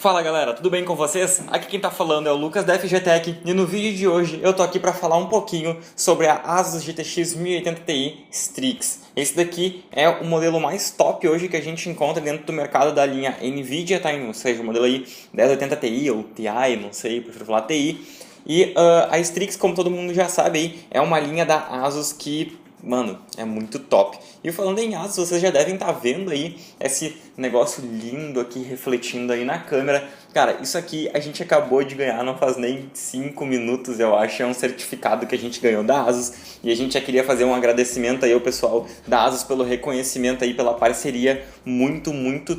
Fala galera, tudo bem com vocês? Aqui quem tá falando é o Lucas da FGTech e no vídeo de hoje eu tô aqui para falar um pouquinho sobre a Asus GTX 1080 Ti Strix. Esse daqui é o modelo mais top hoje que a gente encontra dentro do mercado da linha Nvidia, tá? Ou seja, o modelo aí 1080 Ti ou Ti, não sei, prefiro falar Ti. E a Strix, como todo mundo já sabe aí, é uma linha da Asus que, mano, é muito top. E falando em Asus, vocês já devem estar vendo aí esse negócio lindo aqui refletindo aí na câmera. Cara, isso aqui a gente acabou de ganhar, não faz nem 5 minutos, eu acho. É um certificado que a gente ganhou da Asus. E a gente já queria fazer um agradecimento aí ao pessoal da Asus pelo reconhecimento aí, pela parceria muito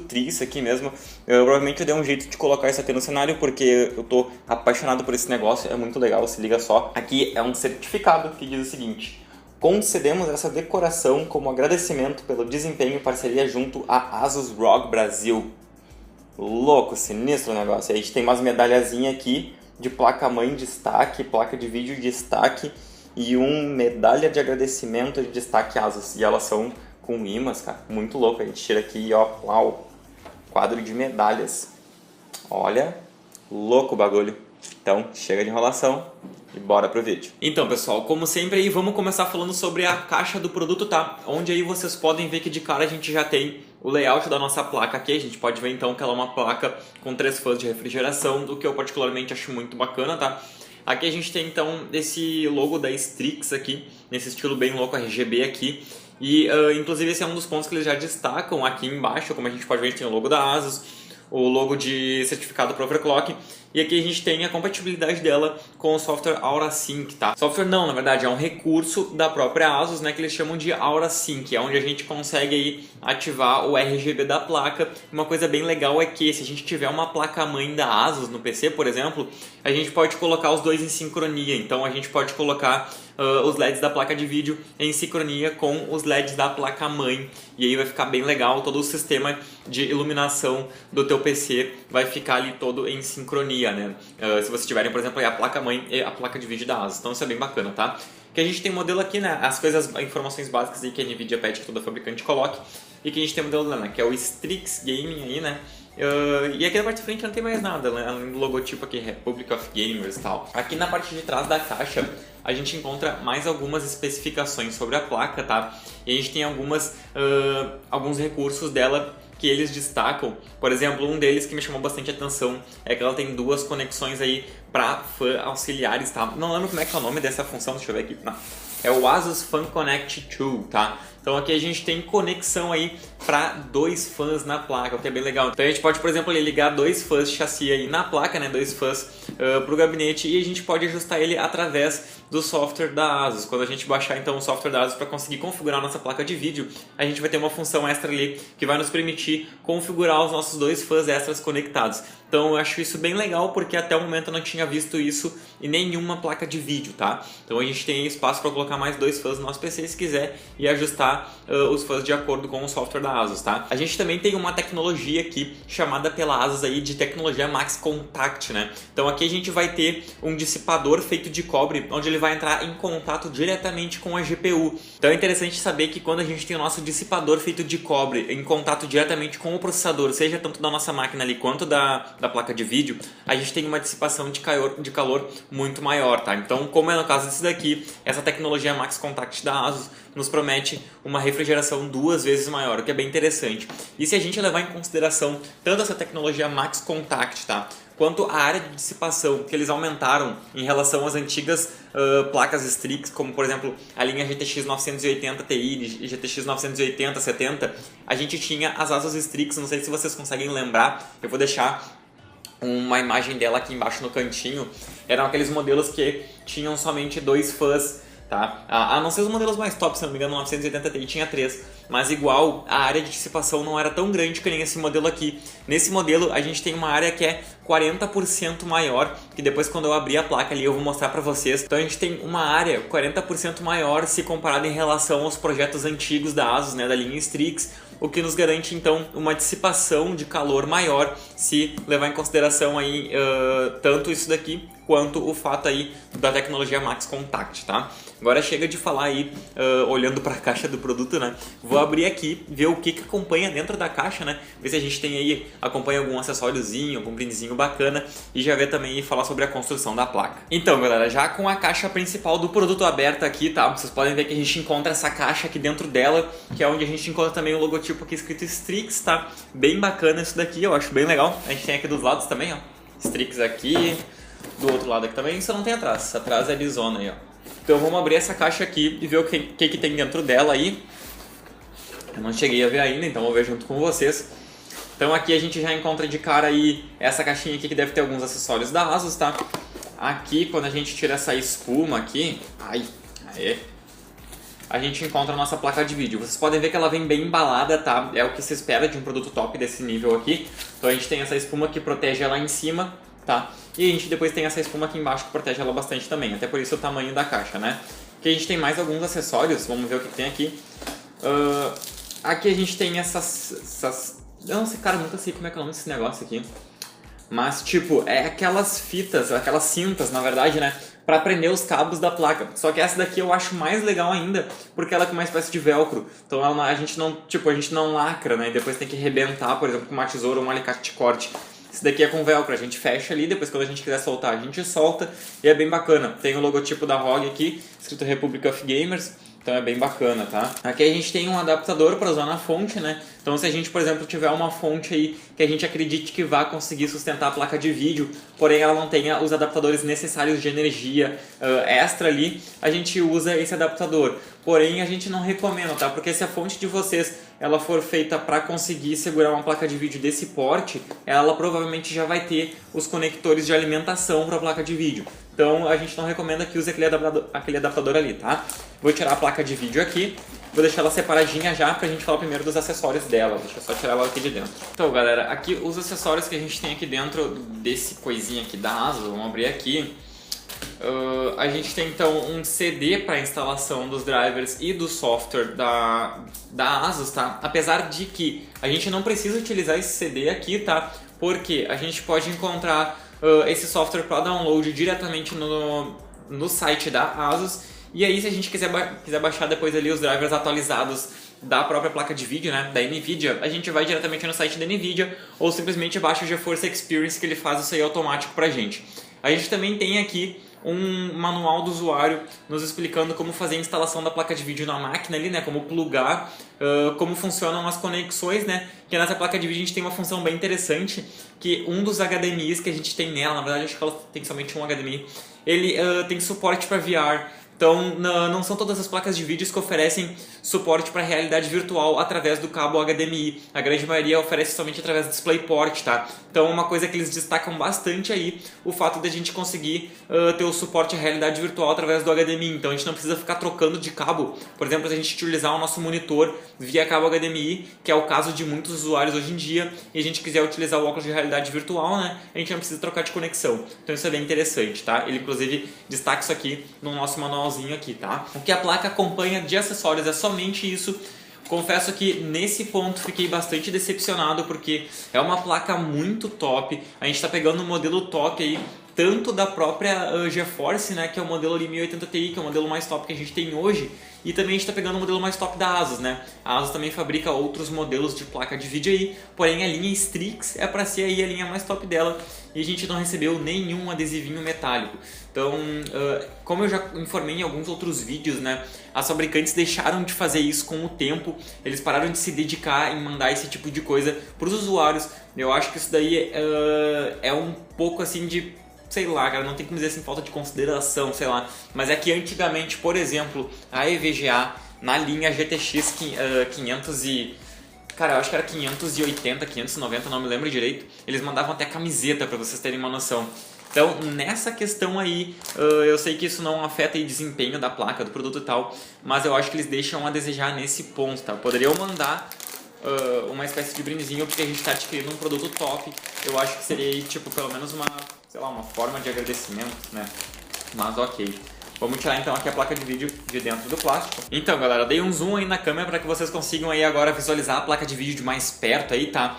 triste aqui mesmo. Provavelmente eu dei um jeito de colocar isso aqui no cenário, porque eu tô apaixonado por esse negócio, é muito legal, se liga só. Aqui é um certificado que diz o seguinte: concedemos essa decoração como agradecimento pelo desempenho e parceria junto à Asus ROG Brasil. Louco, sinistro o negócio. A gente tem umas medalhazinhas aqui de placa-mãe de destaque, placa de vídeo de destaque e medalha de agradecimento de destaque Asus. E elas são com imãs, cara. Muito louco. A gente tira aqui, ó, uau, quadro de medalhas. Olha, louco o bagulho. Então, chega de enrolação e bora pro vídeo. Então, pessoal, como sempre aí, vamos começar falando sobre a caixa do produto, tá? Onde aí vocês podem ver que de cara a gente já tem o layout da nossa placa aqui. A gente pode ver então que ela é uma placa com 3 fãs de refrigeração, o que eu particularmente acho muito bacana, tá? Aqui a gente tem então esse logo da Strix aqui, nesse estilo bem louco RGB aqui. E inclusive esse é um dos pontos que eles já destacam aqui embaixo. Como a gente pode ver, a gente tem o logo da Asus, o logo de certificado para overclock, e aqui a gente tem a compatibilidade dela com o software AuraSync, tá? Software não, na verdade é um recurso da própria Asus, né, que eles chamam de AuraSync, é onde a gente consegue aí ativar o RGB da placa. Uma coisa bem legal é que se a gente tiver uma placa-mãe da Asus no PC, por exemplo, a gente pode colocar os dois em sincronia. Então a gente pode colocar os LEDs da placa de vídeo em sincronia com os LEDs da placa-mãe, e aí vai ficar bem legal. Todo o sistema de iluminação do teu PC vai ficar ali todo em sincronia, né? Se vocês tiverem, por exemplo, a placa-mãe e a placa de vídeo da Asus. Então isso é bem bacana, tá? Que a gente tem modelo aqui, né? As informações básicas aí que a Nvidia pede que toda fabricante coloque. E que a gente tem o modelo, né, que é o Strix Gaming aí, né? E aqui na parte de frente não tem mais nada, né? Além do logotipo aqui, Republic of Gamers e tal. Aqui na parte de trás da caixa a gente encontra mais algumas especificações sobre a placa, tá? E a gente tem alguns recursos dela que eles destacam. Por exemplo, um deles que me chamou bastante atenção é que ela tem 2 conexões aí para fã auxiliares, tá? Não lembro como é que é o nome dessa função, deixa eu ver aqui. Não. É o Asus Fan Connect 2, tá? Então aqui a gente tem conexão aí para 2 fãs na placa, o que é bem legal. Então a gente pode, por exemplo, ligar 2 fãs de chassi aí na placa, né? 2 fãs para o gabinete, e a gente pode ajustar ele através do software da Asus. Quando a gente baixar então o software da Asus para conseguir configurar a nossa placa de vídeo, a gente vai ter uma função extra ali que vai nos permitir configurar os nossos 2 fãs extras conectados. Então eu acho isso bem legal, porque até o momento eu não tinha visto isso em nenhuma placa de vídeo, tá? Então a gente tem espaço para colocar mais 2 fãs no nosso PC se quiser e ajustar os fãs de acordo com o software da Asus, tá? A gente também tem uma tecnologia aqui chamada pela Asus aí de tecnologia Max Contact, né? Então aqui a gente vai ter um dissipador feito de cobre, onde ele vai entrar em contato diretamente com a GPU. Então é interessante saber que quando a gente tem o nosso dissipador feito de cobre em contato diretamente com o processador, seja tanto da nossa máquina ali quanto da placa de vídeo, a gente tem uma dissipação de calor muito maior, tá? Então, como é no caso desse daqui, essa tecnologia Max Contact da Asus nos promete uma refrigeração 2 vezes maior, o que é bem interessante. E se a gente levar em consideração tanto essa tecnologia Max Contact, tá, quanto a área de dissipação que eles aumentaram em relação às antigas placas Strix, como por exemplo a linha GTX 980 Ti e GTX 980, 70, a gente tinha as Asus Strix, não sei se vocês conseguem lembrar, eu vou deixar uma imagem dela aqui embaixo no cantinho. Eram aqueles modelos que tinham somente 2 fãs, tá? A não ser os modelos mais top, se não me engano, o 980 Ti tinha 3, mas igual a área de dissipação não era tão grande que nem esse modelo aqui. Nesse modelo a gente tem uma área que é 40% maior, que depois quando eu abrir a placa ali eu vou mostrar pra vocês. Então a gente tem uma área 40% maior se comparado em relação aos projetos antigos da Asus, né, da linha Strix, o que nos garante então uma dissipação de calor maior se levar em consideração aí tanto isso daqui quanto o fato aí da tecnologia Max Contact, tá? Agora chega de falar aí, olhando para a caixa do produto, né? Vou abrir aqui, ver o que acompanha dentro da caixa, né? Ver se a gente tem aí, acompanha algum acessóriozinho, algum brindezinho bacana e já ver também e falar sobre a construção da placa. Então, galera, já com a caixa principal do produto aberta aqui, tá? Vocês podem ver que a gente encontra essa caixa aqui dentro dela, que é onde a gente encontra também o logotipo aqui escrito Strix, tá? Bem bacana isso daqui, eu acho bem legal. A gente tem aqui dos lados também, ó. Strix aqui, do outro lado aqui também, isso não tem atrás. Atrás é Arizona aí, ó. Então vamos abrir essa caixa aqui e ver o que tem dentro dela aí. Eu não cheguei a ver ainda, então vou ver junto com vocês. Então aqui a gente já encontra de cara aí essa caixinha aqui que deve ter alguns acessórios da ASUS, tá? Aqui, quando a gente tira essa espuma aqui, a gente encontra a nossa placa de vídeo. Vocês podem ver que ela vem bem embalada, tá? É o que se espera de um produto top desse nível aqui. Então a gente tem essa espuma que protege ela em cima, tá? E a gente depois tem essa espuma aqui embaixo que protege ela bastante também, até por isso o tamanho da caixa, né? Aqui a gente tem mais alguns acessórios, vamos ver o que tem aqui. Aqui a gente tem essas... Eu não sei, cara, nunca sei como é que é o nome desse negócio aqui. Mas, tipo, é aquelas fitas, aquelas cintas, na verdade, né? Pra prender os cabos da placa. Só que essa daqui eu acho mais legal ainda, porque ela é com uma espécie de velcro. Então a gente não lacra, né? E depois tem que arrebentar, por exemplo, com uma tesoura ou um alicate de corte. Esse daqui é com velcro, a gente fecha ali, depois quando a gente quiser soltar, a gente solta e é bem bacana. Tem o logotipo da ROG aqui, escrito Republic of Gamers, então é bem bacana, tá? Aqui a gente tem um adaptador para usar na fonte, né? Então se a gente, por exemplo, tiver uma fonte aí que a gente acredite que vá conseguir sustentar a placa de vídeo, porém ela não tenha os adaptadores necessários de energia extra ali, a gente usa esse adaptador. Porém a gente não recomenda, tá? Porque se a fonte de vocês ela for feita para conseguir segurar uma placa de vídeo desse porte, ela provavelmente já vai ter os conectores de alimentação para a placa de vídeo. Então a gente não recomenda que use aquele adaptador ali, tá? Vou tirar a placa de vídeo aqui, vou deixar ela separadinha já pra gente falar primeiro dos acessórios dela. Deixa eu só tirar ela aqui de dentro. Então, galera, aqui os acessórios que a gente tem aqui dentro desse coisinha aqui da ASUS, vamos abrir aqui. A gente tem então um CD para instalação dos drivers e do software da ASUS, tá? Apesar de que a gente não precisa utilizar esse CD aqui, tá? Porque a gente pode encontrar esse software para download diretamente no site da ASUS. E aí se a gente quiser baixar depois ali os drivers atualizados da própria placa de vídeo, né, da NVIDIA, a gente vai diretamente no site da NVIDIA ou simplesmente baixa o GeForce Experience que ele faz isso aí automático pra gente. A gente também tem aqui um manual do usuário nos explicando como fazer a instalação da placa de vídeo na máquina ali, né, como plugar, como funcionam as conexões, né, que nessa placa de vídeo a gente tem uma função bem interessante, que um dos HDMIs que a gente tem nela, na verdade acho que ela tem somente um HDMI, ele tem suporte para VR. Então não são todas as placas de vídeos que oferecem suporte para realidade virtual através do cabo HDMI. A grande maioria oferece somente através do DisplayPort, tá? Então uma coisa que eles destacam bastante aí, o fato de a gente conseguir ter o suporte à realidade virtual através do HDMI. Então a gente não precisa ficar trocando de cabo. Por exemplo, se a gente utilizar o nosso monitor via cabo HDMI, que é o caso de muitos usuários hoje em dia, e a gente quiser utilizar o óculos de realidade virtual, né? A gente não precisa trocar de conexão. Então isso é bem interessante, tá? Ele inclusive destaca isso aqui no nosso manual aqui, tá? O que a placa acompanha de acessórios é somente isso. Confesso que nesse ponto fiquei bastante decepcionado porque é uma placa muito top. A gente tá pegando um modelo top aí, tanto da própria GeForce, né, que é o modelo ali 1080 Ti, que é o modelo mais top que a gente tem hoje, e também a gente está pegando o modelo mais top da ASUS, né? A ASUS também fabrica outros modelos de placa de vídeo aí, porém a linha Strix é para ser aí a linha mais top dela, e a gente não recebeu nenhum adesivinho metálico. Então, como eu já informei em alguns outros vídeos, né, as fabricantes deixaram de fazer isso com o tempo, eles pararam de se dedicar em mandar esse tipo de coisa para os usuários. Eu acho que isso daí é um pouco assim de, sei lá, cara, não tem como dizer assim, falta de consideração, sei lá. Mas é que antigamente, por exemplo, a EVGA na linha GTX 500 e... Cara, eu acho que era 580, 590, não me lembro direito. Eles mandavam até camiseta, pra vocês terem uma noção. Então, nessa questão aí, eu sei que isso não afeta o desempenho da placa, do produto e tal, mas eu acho que eles deixam a desejar nesse ponto, tá? Poderiam mandar uma espécie de brindezinho porque a gente está adquirindo um produto top. Eu acho que seria, tipo, pelo menos uma, sei lá, uma forma de agradecimento, né? Mas ok. Vamos tirar então aqui a placa de vídeo de dentro do plástico. Então galera, eu dei um zoom aí na câmera para que vocês consigam aí agora visualizar a placa de vídeo de mais perto aí, tá?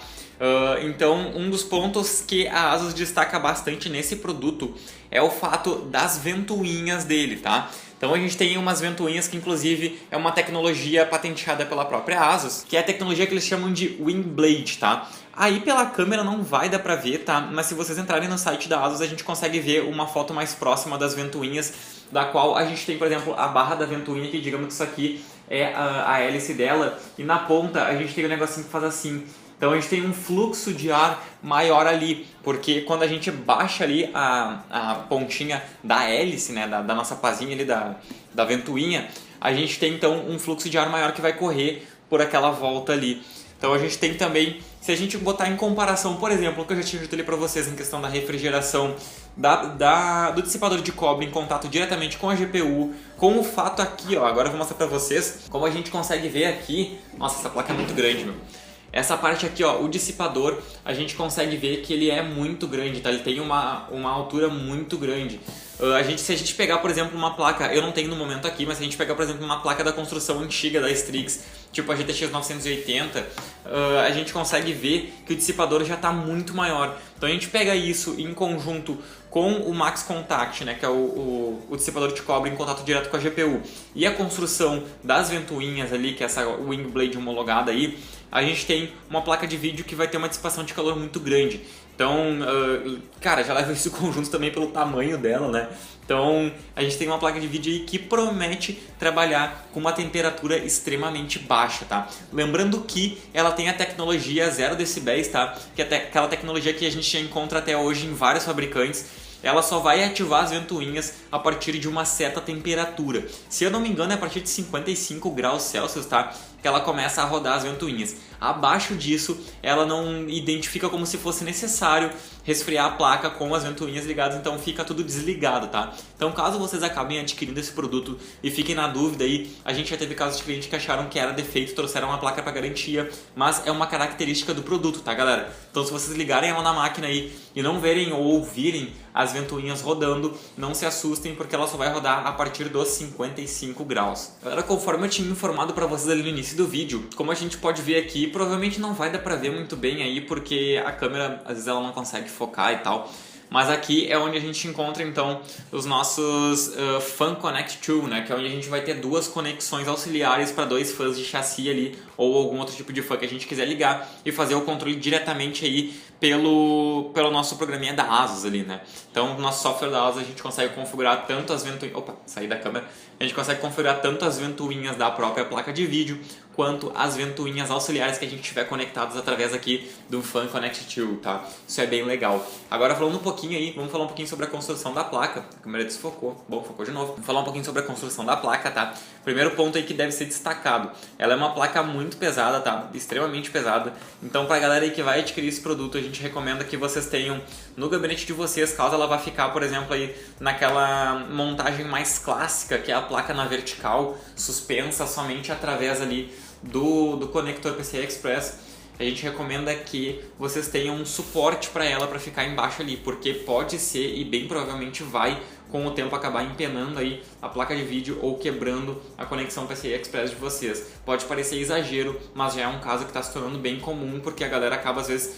Então um dos pontos que a ASUS destaca bastante nesse produto é o fato das ventoinhas dele, tá? Então a gente tem umas ventoinhas que inclusive é uma tecnologia patenteada pela própria ASUS, que é a tecnologia que eles chamam de Wing Blade, tá? Aí pela câmera não vai dar pra ver, tá? Mas se vocês entrarem no site da ASUS a gente consegue ver uma foto mais próxima das ventoinhas, da qual a gente tem, por exemplo, a barra da ventoinha, que digamos que isso aqui é a hélice dela, e na ponta a gente tem um negocinho que faz assim. Então a gente tem um fluxo de ar maior ali, porque quando a gente baixa ali a pontinha da hélice, né, da nossa pazinha ali da ventoinha, a gente tem então um fluxo de ar maior que vai correr por aquela volta ali. Então a gente tem também, se a gente botar em comparação, por exemplo, o que eu já tinha dito ali para vocês em questão da refrigeração do dissipador de cobre em contato diretamente com a GPU, com o fato aqui, ó, agora eu vou mostrar para vocês como a gente consegue ver aqui. Nossa, essa placa é muito grande, meu. Essa parte aqui, ó, o dissipador, a gente consegue ver que ele é muito grande, tá? Ele tem uma altura muito grande. Se a gente pegar, por exemplo, uma placa, eu não tenho no momento aqui, mas se a gente pegar, por exemplo, uma placa da construção antiga da Strix, tipo a GTX 980, a gente consegue ver que o dissipador já está muito maior. Então a gente pega isso em conjunto com o Max Contact, né, que é o dissipador de cobre em contato direto com a GPU, e a construção das ventoinhas ali, que é essa Wing Blade homologada aí, a gente tem uma placa de vídeo que vai ter uma dissipação de calor muito grande. Então, cara, já leva esse conjunto também pelo tamanho dela, né? Então, a gente tem uma placa de vídeo aí que promete trabalhar com uma temperatura extremamente baixa, tá? Lembrando que ela tem a tecnologia 0 decibéis, tá? Que é aquela tecnologia que a gente já encontra até hoje em vários fabricantes. Ela só vai ativar as ventoinhas a partir de uma certa temperatura. Se eu não me engano, é a partir de 55 graus Celsius, tá? Que ela começa a rodar as ventoinhas. Abaixo disso, ela não identifica como se fosse necessário resfriar a placa com as ventoinhas ligadas, então fica tudo desligado, tá? Então caso vocês acabem adquirindo esse produto e fiquem na dúvida aí, a gente já teve casos de clientes que acharam que era defeito, trouxeram uma placa para garantia, mas é uma característica do produto, tá galera? Então se vocês ligarem ela na máquina aí e não verem ou ouvirem as ventoinhas rodando, não se assustem, porque ela só vai rodar a partir dos 55 graus. Galera, conforme eu tinha informado para vocês ali no início do vídeo, como a gente pode ver aqui, provavelmente não vai dar para ver muito bem aí, porque a câmera às vezes ela não consegue focar e tal. Mas aqui é onde a gente encontra então os nossos Fan Connect 2, né? Que é onde a gente vai ter duas conexões auxiliares para dois fãs de chassi ali, ou algum outro tipo de fã que a gente quiser ligar e fazer o controle diretamente aí pelo nosso programinha da ASUS ali, né? Então no nosso software da ASUS a gente consegue configurar tanto as ventoinhas... Opa, saí da câmera. A gente consegue configurar tanto as ventoinhas da própria placa de vídeo quanto as ventoinhas auxiliares que a gente tiver conectadas através aqui do Fan Connect 2, tá? Isso é bem legal. Agora falando um pouquinho aí, vamos falar um pouquinho sobre a construção da placa. A câmera desfocou. Bom, focou de novo. Vamos falar um pouquinho sobre a construção da placa, tá? Primeiro ponto aí que deve ser destacado. Ela é uma placa muito pesada, tá? Extremamente pesada. Então pra galera aí que vai adquirir esse produto, a gente recomenda que vocês tenham no gabinete de vocês, caso ela vá ficar, por exemplo, aí naquela montagem mais clássica, que é a placa na vertical, suspensa somente através ali do conector PCI Express. A gente recomenda que vocês tenham um suporte para ela para ficar embaixo ali, porque pode ser e bem provavelmente vai com o tempo acabar empenando aí a placa de vídeo ou quebrando a conexão PCI Express de vocês. Pode parecer exagero, mas já é um caso que está se tornando bem comum, porque a galera acaba às vezes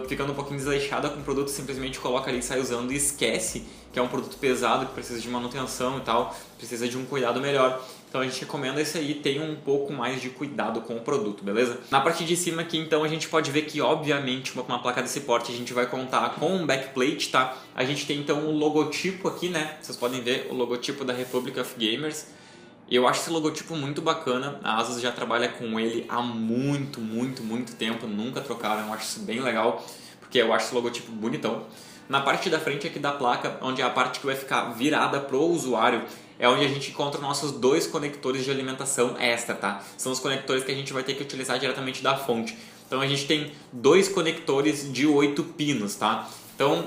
ficando um pouquinho desleixada com o produto, simplesmente coloca ali e sai usando e esquece que é um produto pesado, que precisa de manutenção e tal, precisa de um cuidado melhor. Então a gente recomenda isso aí, tenha um pouco mais de cuidado com o produto, beleza? Na parte de cima aqui, então, a gente pode ver que, obviamente, com uma placa desse porte, a gente vai contar com um backplate, tá? A gente tem, então, o logotipo aqui, né? Vocês podem ver o logotipo da Republic of Gamers. Eu acho esse logotipo muito bacana, a ASUS já trabalha com ele há muito tempo, nunca trocaram, eu acho isso bem legal, porque eu acho esse logotipo bonitão. Na parte da frente aqui da placa, onde é a parte que vai ficar virada pro usuário, é onde a gente encontra nossos dois conectores de alimentação extra, tá? São os conectores que a gente vai ter que utilizar diretamente da fonte. Então a gente tem dois conectores de 8 pinos, tá? Então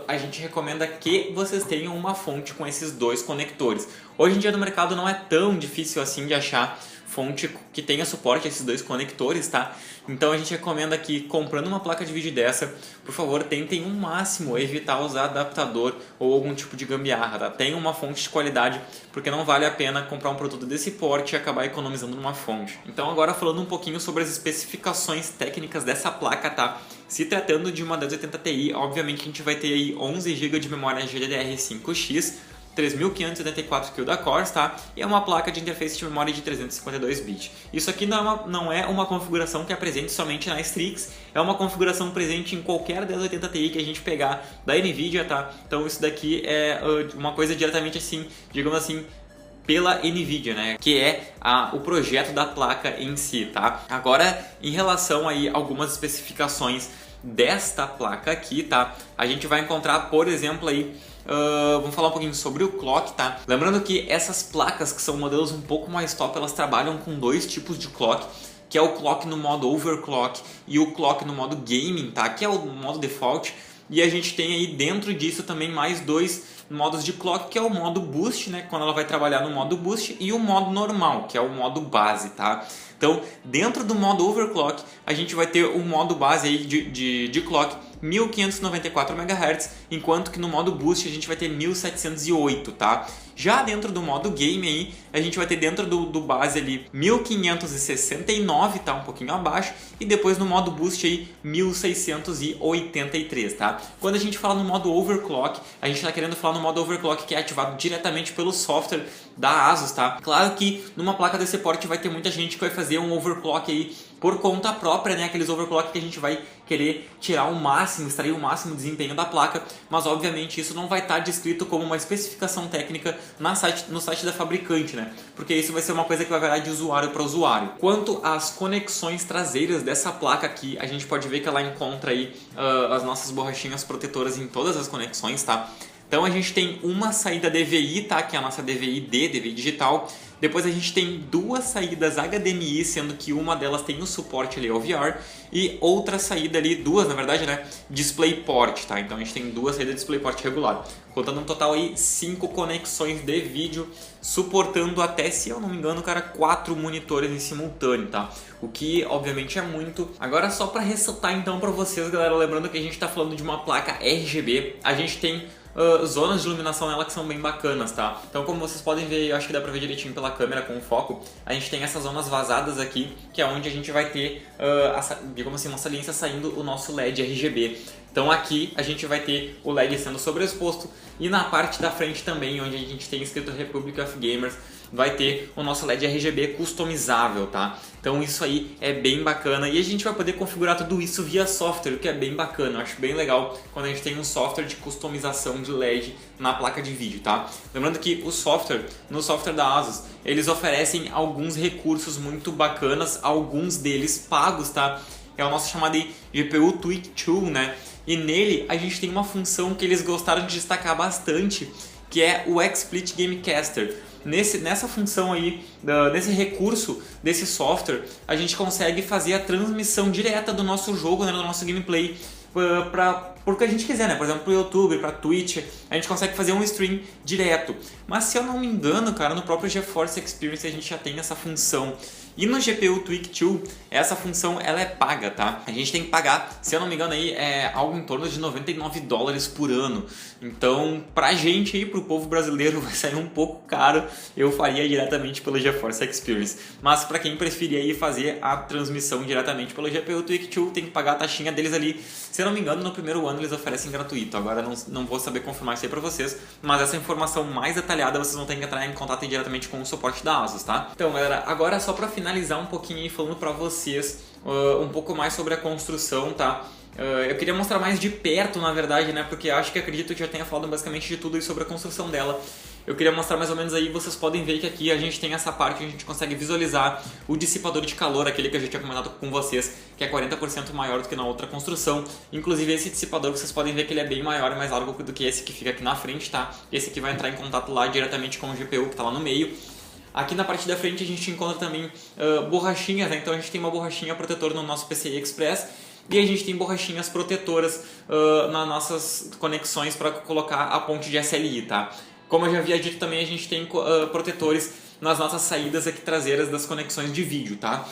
a gente recomenda que vocês tenham uma fonte com esses dois conectores. Hoje em dia no mercado não é tão difícil assim de achar fonte que tenha suporte a esses dois conectores, tá? Então a gente recomenda que, comprando uma placa de vídeo dessa, por favor, tentem ao máximo evitar usar adaptador ou algum tipo de gambiarra, tá? Tenha uma fonte de qualidade, porque não vale a pena comprar um produto desse porte e acabar economizando numa fonte. Então agora falando um pouquinho sobre as especificações técnicas dessa placa, tá? Se tratando de uma 1080 Ti, obviamente a gente vai ter aí 11 GB de memória GDDR5X, 3.584 CUDA-cores, tá? E é uma placa de interface de memória de 352 bits. Isso aqui não é uma configuração que é presente somente na Strix, é uma configuração presente em qualquer 1080 Ti que a gente pegar da Nvidia, tá? Então isso daqui é uma coisa diretamente assim, digamos assim, pela Nvidia, né? Que é o projeto da placa em si, tá? Agora, em relação aí a algumas especificações desta placa aqui, tá? A gente vai encontrar, por exemplo, aí vamos falar um pouquinho sobre o clock, tá? Lembrando que essas placas, que são modelos um pouco mais top, elas trabalham com dois tipos de clock, que é o clock no modo overclock e o clock no modo gaming, tá? Que é o modo default. E a gente tem aí dentro disso também mais dois modos de clock, que é o modo boost, né? Quando ela vai trabalhar no modo boost, e o modo normal, que é o modo base, tá? Então, dentro do modo overclock, a gente vai ter o modo base aí de clock 1594 MHz, enquanto que no modo boost a gente vai ter 1708, tá? Já dentro do modo game aí, a gente vai ter dentro do base ali 1569, tá? Um pouquinho abaixo, e depois no modo boost aí 1683, tá? Quando a gente fala no modo overclock, a gente está querendo falar no modo overclock que é ativado diretamente pelo software da ASUS, tá? Claro que numa placa desse porte vai ter muita gente que vai fazer um overclock aí por conta própria, né? Aqueles overclock que a gente vai querer tirar o máximo, extrair o máximo desempenho da placa, mas obviamente isso não vai estar descrito como uma especificação técnica no site da fabricante, né? Porque isso vai ser uma coisa que vai variar de usuário para usuário. Quanto às conexões traseiras dessa placa aqui, a gente pode ver que ela encontra aí as nossas borrachinhas protetoras em todas as conexões, tá? Então a gente tem uma saída DVI, tá? Que é a nossa DVI-D, DVI digital. Depois a gente tem duas saídas HDMI, sendo que uma delas tem o suporte ali ao VR e outra saída ali, duas na verdade, né? DisplayPort, tá? Então a gente tem duas saídas de DisplayPort regular, contando um total aí 5 conexões de vídeo, suportando até, se eu não me engano, cara, 4 monitores em simultâneo, tá? O que obviamente é muito. Agora só para ressaltar então para vocês, galera, lembrando que a gente está falando de uma placa RGB, a gente tem zonas de iluminação nela que são bem bacanas, tá? Então, como vocês podem ver, eu acho que dá pra ver direitinho pela câmera com o foco, a gente tem essas zonas vazadas aqui, que é onde a gente vai ter, digamos assim, uma saliência saindo o nosso LED RGB. Então aqui a gente vai ter o LED sendo sobreexposto e na parte da frente também, onde a gente tem escrito Republic of Gamers, vai ter o nosso LED RGB customizável, tá? Então isso aí é bem bacana e a gente vai poder configurar tudo isso via software, o que é bem bacana. Eu acho bem legal quando a gente tem um software de customização de LED na placa de vídeo, tá? Lembrando que no software da ASUS, eles oferecem alguns recursos muito bacanas, alguns deles pagos, tá? É o nosso chamado de GPU Tweak Tool, né? E nele a gente tem uma função que eles gostaram de destacar bastante, que é o XSplit Gamecaster. Nessa função aí, nesse recurso desse software, a gente consegue fazer a transmissão direta do nosso jogo, né, do nosso gameplay, porque a gente quiser, né? Por exemplo, para o YouTube, para Twitch, a gente consegue fazer um stream direto. Mas se eu não me engano, cara, no próprio GeForce Experience a gente já tem essa função. E no GPU Tweak Tool, essa função ela é paga, tá? A gente tem que pagar, se eu não me engano aí, é algo em torno de $99 por ano. Então, pra gente aí, pro povo brasileiro, vai sair um pouco caro. Eu faria diretamente pelo GeForce Experience. Mas pra quem preferir aí fazer a transmissão diretamente pelo GPU Tweak Tool, tem que pagar a taxinha deles ali. Se eu não me engano, no primeiro ano eles oferecem gratuito. Agora não vou saber confirmar isso aí pra vocês, mas essa informação mais detalhada vocês vão ter que entrar em contato diretamente com o suporte da ASUS, tá? Então, galera, agora só pra finalizar um pouquinho aí falando pra vocês um pouco mais sobre a construção, tá? Eu queria mostrar mais de perto, na verdade, né? Porque acredito que já tenha falado basicamente de tudo aí sobre a construção dela. Eu queria mostrar mais ou menos aí, vocês podem ver que aqui a gente tem essa parte que a gente consegue visualizar o dissipador de calor, aquele que eu já tinha comentado com vocês, que é 40% maior do que na outra construção. Inclusive esse dissipador, vocês podem ver que ele é bem maior e mais largo do que esse que fica aqui na frente, tá? Esse aqui vai entrar em contato lá diretamente com o GPU que está lá no meio. Aqui na parte da frente a gente encontra também borrachinhas, né? Então a gente tem uma borrachinha protetora no nosso PCI Express e a gente tem borrachinhas protetoras nas nossas conexões para colocar a ponte de SLI, tá? Como eu já havia dito também, a gente tem protetores nas nossas saídas aqui traseiras das conexões de vídeo, tá?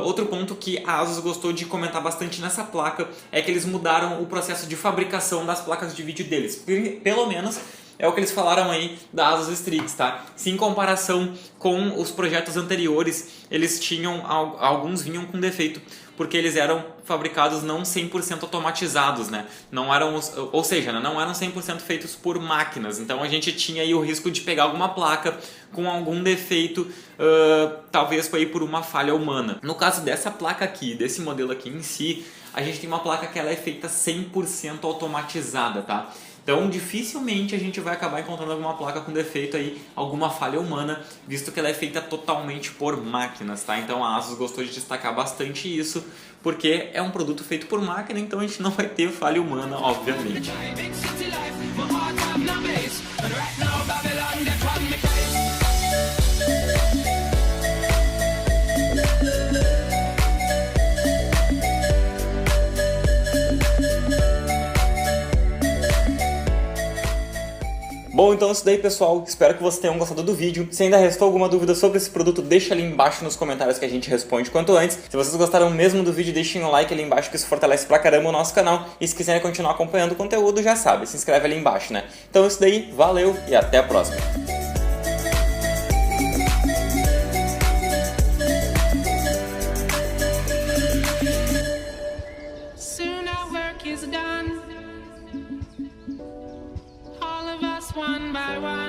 Outro ponto que a ASUS gostou de comentar bastante nessa placa é que eles mudaram o processo de fabricação das placas de vídeo deles. Pelo menos é o que eles falaram aí da ASUS Strix, tá? Se em comparação com os projetos anteriores, eles tinham, alguns vinham com defeito, porque eles eram fabricados não 100% automatizados, né? Não eram, ou seja, não eram 100% feitos por máquinas. Então a gente tinha aí o risco de pegar alguma placa com algum defeito, talvez aí por uma falha humana. No caso dessa placa aqui, desse modelo aqui em si, a gente tem uma placa que ela é feita 100% automatizada, tá? Então dificilmente a gente vai acabar encontrando alguma placa com defeito aí, alguma falha humana, visto que ela é feita totalmente por máquinas, tá? Então a ASUS gostou de destacar bastante isso, porque é um produto feito por máquina, então a gente não vai ter falha humana, obviamente. Bom, então é isso daí, pessoal. Espero que vocês tenham gostado do vídeo. Se ainda restou alguma dúvida sobre esse produto, deixa ali embaixo nos comentários que a gente responde quanto antes. Se vocês gostaram mesmo do vídeo, deixem um like ali embaixo, que isso fortalece pra caramba o nosso canal. E se quiserem continuar acompanhando o conteúdo, já sabe, se inscreve ali embaixo, né? Então é isso daí, valeu e até a próxima. One by one.